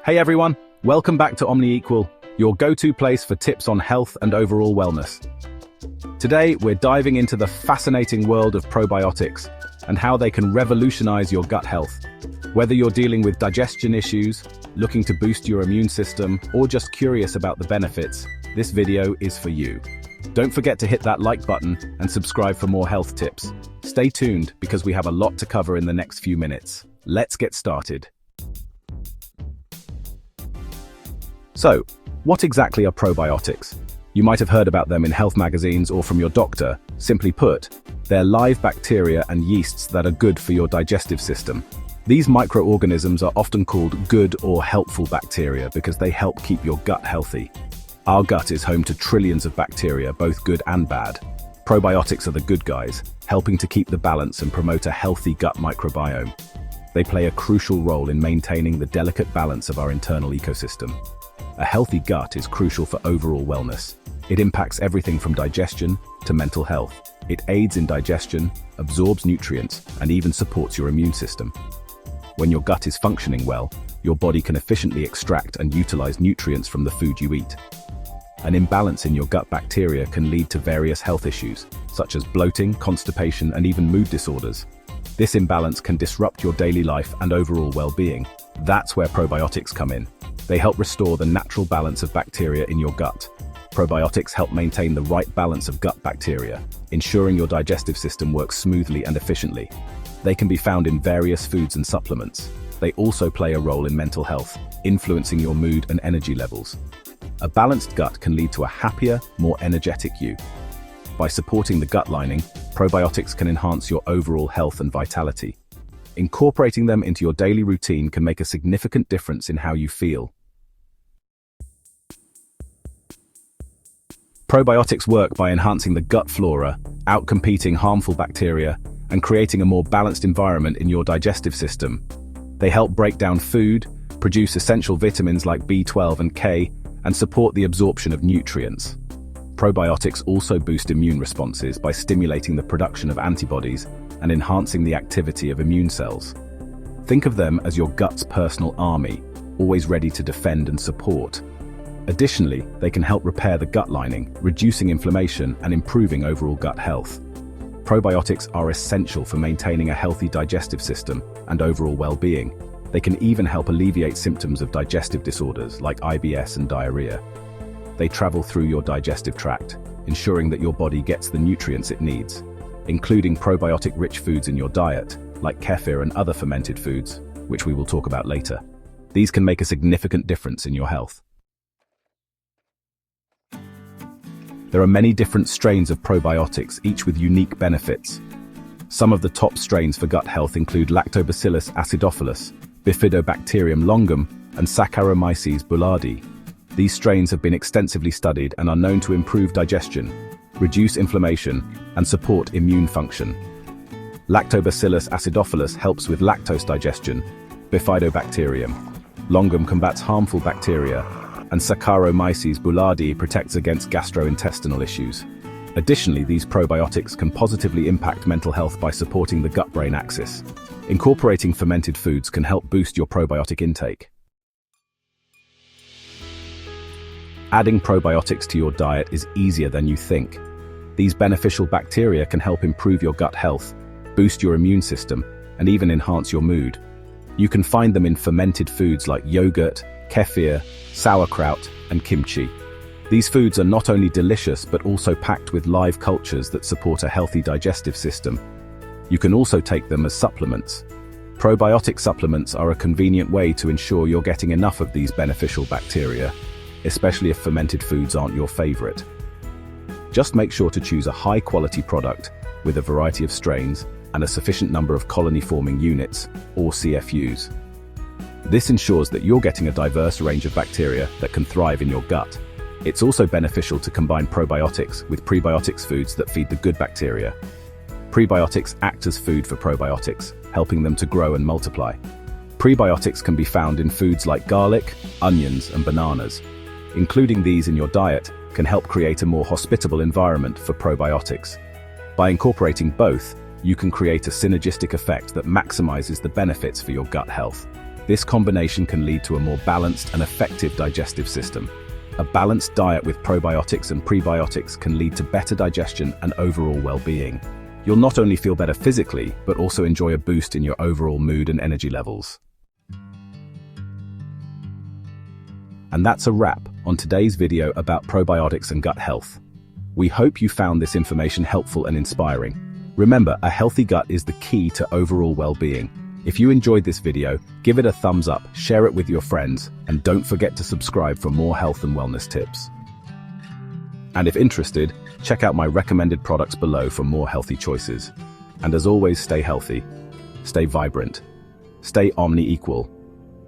Hey everyone, welcome back to OmniEqual, your go-to place for tips on health and overall wellness. Today, we're diving into the fascinating world of probiotics and how they can revolutionize your gut health. Whether you're dealing with digestion issues, looking to boost your immune system, or just curious about the benefits, this video is for you. Don't forget to hit that like button and subscribe for more health tips. Stay tuned because we have a lot to cover in the next few minutes. Let's get started. So, what exactly are probiotics? You might have heard about them in health magazines or from your doctor. Simply put, they're live bacteria and yeasts that are good for your digestive system. These microorganisms are often called good or helpful bacteria because they help keep your gut healthy. Our gut is home to trillions of bacteria, both good and bad. Probiotics are the good guys, helping to keep the balance and promote a healthy gut microbiome. They play a crucial role in maintaining the delicate balance of our internal ecosystem. A healthy gut is crucial for overall wellness. It impacts everything from digestion to mental health. It aids in digestion, absorbs nutrients, and even supports your immune system. When your gut is functioning well, your body can efficiently extract and utilize nutrients from the food you eat. An imbalance in your gut bacteria can lead to various health issues, such as bloating, constipation, and even mood disorders. This imbalance can disrupt your daily life and overall well-being. That's where probiotics come in. They help restore the natural balance of bacteria in your gut. Probiotics help maintain the right balance of gut bacteria, ensuring your digestive system works smoothly and efficiently. They can be found in various foods and supplements. They also play a role in mental health, influencing your mood and energy levels. A balanced gut can lead to a happier, more energetic you. By supporting the gut lining, probiotics can enhance your overall health and vitality. Incorporating them into your daily routine can make a significant difference in how you feel. Probiotics work by enhancing the gut flora, outcompeting harmful bacteria, and creating a more balanced environment in your digestive system. They help break down food, produce essential vitamins like B12 and K, and support the absorption of nutrients. Probiotics also boost immune responses by stimulating the production of antibodies and enhancing the activity of immune cells. Think of them as your gut's personal army, always ready to defend and support. Additionally, they can help repair the gut lining, reducing inflammation and improving overall gut health. Probiotics are essential for maintaining a healthy digestive system and overall well-being. They can even help alleviate symptoms of digestive disorders like IBS and diarrhea. They travel through your digestive tract, ensuring that your body gets the nutrients it needs, including probiotic-rich foods in your diet, like kefir and other fermented foods, which we will talk about later. These can make a significant difference in your health. There are many different strains of probiotics, each with unique benefits. Some of the top strains for gut health include Lactobacillus acidophilus, Bifidobacterium longum, and Saccharomyces boulardii. These strains have been extensively studied and are known to improve digestion, reduce inflammation, and support immune function. Lactobacillus acidophilus helps with lactose digestion, Bifidobacterium longum combats harmful bacteria, and Saccharomyces boulardii protects against gastrointestinal issues. Additionally, these probiotics can positively impact mental health by supporting the gut-brain axis. Incorporating fermented foods can help boost your probiotic intake. Adding probiotics to your diet is easier than you think. These beneficial bacteria can help improve your gut health, boost your immune system, and even enhance your mood. You can find them in fermented foods like yogurt, kefir, sauerkraut, and kimchi. These foods are not only delicious but also packed with live cultures that support a healthy digestive system. You can also take them as supplements. Probiotic supplements are a convenient way to ensure you're getting enough of these beneficial bacteria, especially if fermented foods aren't your favorite. Just make sure to choose a high-quality product with a variety of strains and a sufficient number of colony-forming units, or CFUs. This ensures that you're getting a diverse range of bacteria that can thrive in your gut. It's also beneficial to combine probiotics with prebiotics foods that feed the good bacteria. Prebiotics act as food for probiotics, helping them to grow and multiply. Prebiotics can be found in foods like garlic, onions, and bananas. Including these in your diet can help create a more hospitable environment for probiotics. By incorporating both, you can create a synergistic effect that maximizes the benefits for your gut health. This combination can lead to a more balanced and effective digestive system. A balanced diet with probiotics and prebiotics can lead to better digestion and overall well-being. You'll not only feel better physically, but also enjoy a boost in your overall mood and energy levels. And that's a wrap on today's video about probiotics and gut health. We hope you found this information helpful and inspiring. Remember, a healthy gut is the key to overall well-being. If you enjoyed this video, give it a thumbs up, share it with your friends, and don't forget to subscribe for more health and wellness tips. And if interested, check out my recommended products below for more healthy choices. And as always, stay healthy, stay vibrant, stay omni-equal,